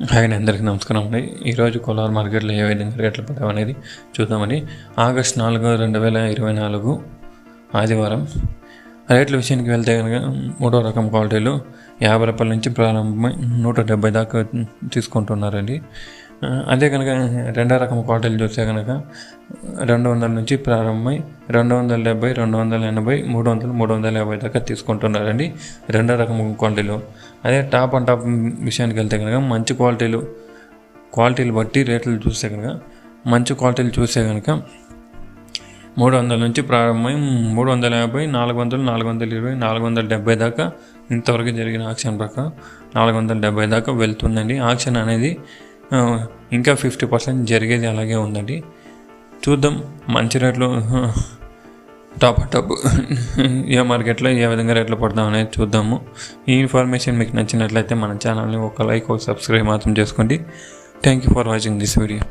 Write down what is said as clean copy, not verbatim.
Hi అండి, అందరికీ నమస్కారం అండి. ఈరోజు కోలార్ మార్కెట్లో ఏ విధంగా రేట్లు పడ్డావు అనేది చూద్దామని. ఆగస్టు 4, 2024 ఆదివారం రేట్ల విషయానికి వెళ్తే కనుక 3వ రకం క్వాలిటీలు 50 రూపాయల నుంచి ప్రారంభమై 170 దాకా తీసుకుంటున్నారండి. అదే కనుక 2వ రకం క్వాలిటీలు చూస్తే కనుక 200 నుంచి ప్రారంభమై 270, 280, 300, 350 దాకా తీసుకుంటున్నారండి 2వ రకం క్వాలిటీలు. అదే టాప్ అండ్ టాప్ విషయానికి వెళ్తే కనుక మంచి క్వాలిటీలు బట్టి రేట్లు చూస్తే కనుక మంచి క్వాలిటీలు చూస్తే కనుక 300 నుంచి ప్రారంభమై 350, 400, 420, 470 దాకా ఇంతవరకు జరిగిన ఆక్షన్ ప్రకారం 470 దాకా వెళ్తుందండి. ఆక్షన్ అనేది ఇంకా 50% జరిగేది అలాగే ఉందండి. చూద్దాం మంచి రేట్లు టాప్ ఏ మార్కెట్లో ఏ విధంగా రేట్లు పడతాం అనేది చూద్దాము. ఈ ఇన్ఫర్మేషన్ మీకు నచ్చినట్లయితే మన ఛానల్ని ఒక లైక్, ఒక సబ్స్క్రైబ్ మాత్రం చేసుకోండి. Thank you for watching this video.